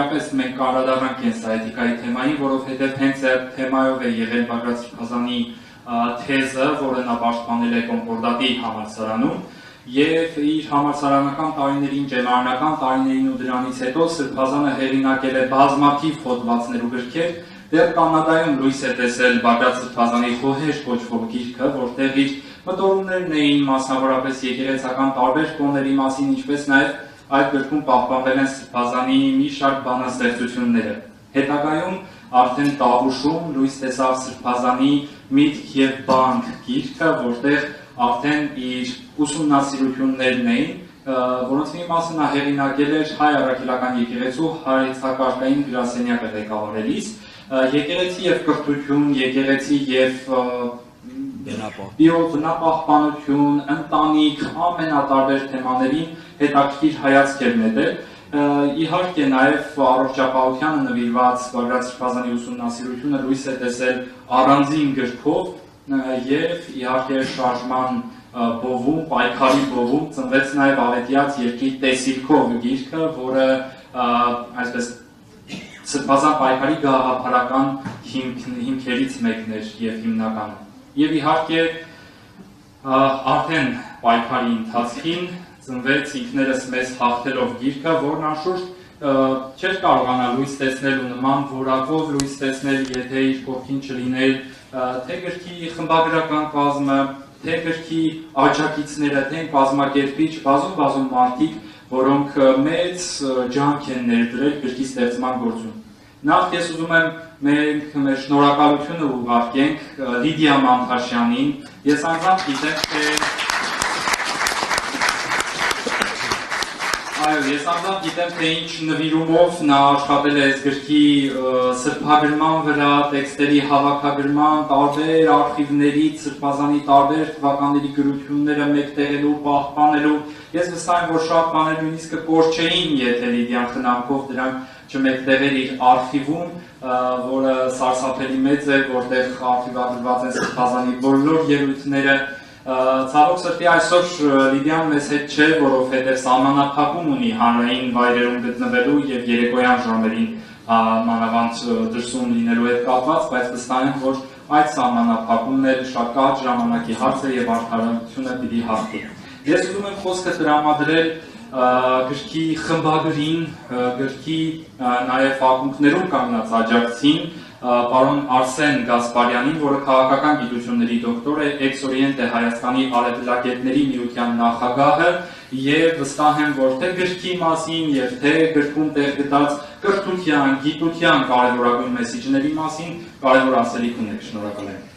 Վերջնականապես մենք կանդրադառնանք կենսաէթիկայի թեմային, որովհետև հենց այդ թեմայով է եղել Բագրատ Սրբազանի թեզը, որը նա պաշտպանել է Կոնկորդատի համալսարանում, եւ իր համալսարանական տարիներին, ջերմանական տարիներին ու դրանից հետո Սրբազանը հեղինակել է բազմաթիվ հոդվածներ ու գրքեր, դեռ Կանադայում լույս է տեսել Բագրատ Սրբազանի «Խոհեր» կոչվող գիրքը, որտեղ իր մտորումներն էին մասնավորապես եկեղեցական տարբեր տոների մասին, ինչպես նաև այդ գրքում պահպանվել են Սրբազանի մի շարք բանաստեղծությունները։ Հետագայում արդեն Տավուշում լույս տեսավ Սրբազանի «Միտք և բանք» գիրքը, որտեղ արդեն իր ուսումնասիրություններն էին, որոնց մի մասը նա հեղինակել էր Հայ առաքելական եկեղեցու հայեցակարգային գրասենյակը ղեկավարելիս, եկեղեցի և կրթություն, եկեղեցի և բնապահպանություն, ընտանիք, ամենատարբեր թեմաներին հետաքրքիր հայացք էր նետել։ Իհարկե նաև առողջապահությանը նվիրված Բագրատ Սրբազանի ուսումնասիրությունը լույս է տեսել առանձին գրքով և իհարկե շարժման բովում, պայքարի բովում ծնվեց նաև Ավետյաց երկրի տեսիլքով գիրքը, որը այսպես Սրբազան պայքարի գաղափարական հիմքերից մեկն էր և հիմնականը։ Եվ իհարկե արդեն պայքարի ընթացքին ծնվեց ինքներս մեզ հաղթելով գիրքը, որն անշուշտ չէր կարողանա լույս տեսնել ու նման որակով լույս տեսնել, եթե իր կողքին չլիներ թե գրքի խմբագրական կազմը, թե գրքի աջակիցները, թե կազմակերպիչ, բազում մարդիկ, որոնք մեծ ջանք են ներդրել գրքի ստեղծման գործում։ Նախ ես ուզում եմ մենք մեր շնորհակալությունը ուղարկենք Լիդիա Մանթաշյանին։ Ես անձամբ գիտեմ, թե ինչ նվիրումով նա աշխատել է այս գրքի սրբագրման վրա, տեքստերի հավաքագրման, տարբեր արխիվներից Սրբազանի տարբեր թվականների գրությունները մեկտեղելու, պահպանելու։ Ես վստահ եմ, որ շատ բաներ նույնիսկ կորչեին, եթե Լիդիան խնամքով դրանք չմեկտեղեր իր արխիվում, որը սարսափելի մեծ է, որտեղ արխիվագրված են Սրբազանի բոլոր ելույթները։ Ցավոք սրտի այսօր Լիդիան մեզ հետ չէ, որովհետև սահմանափակում ունի հանրային վայրերում գտնվելու եւ երեկոյան ժամերին մանավանդ դրսում լինելու հետ կապված, բայց վստահ եմ, որ այդ սահմանափակումն էլ շատ կարճ ժամանակի հարց է եւ արդարությունը պիտի հաղթի։ Ես ուզում եմ խոսքը տրամադրել գրքի խմբագրին, գրքի նաև ակունքներում կանգնած աջակցին, պարոն Արսեն Գասպարյանին, որը քաղաքական գիտությունների դոկտոր է, Էքս-Օրիենտ է Հայաստանի արևելագետների միության նախագահը, եւ վստահ եմ, որ թե գրքի մասին եւ թե գրքում տեղ գտած կրթության, գիտության կարևորագույն մեսիջների մասին կարևոր ասելիք ունեք։ Շնորհակալ եմ։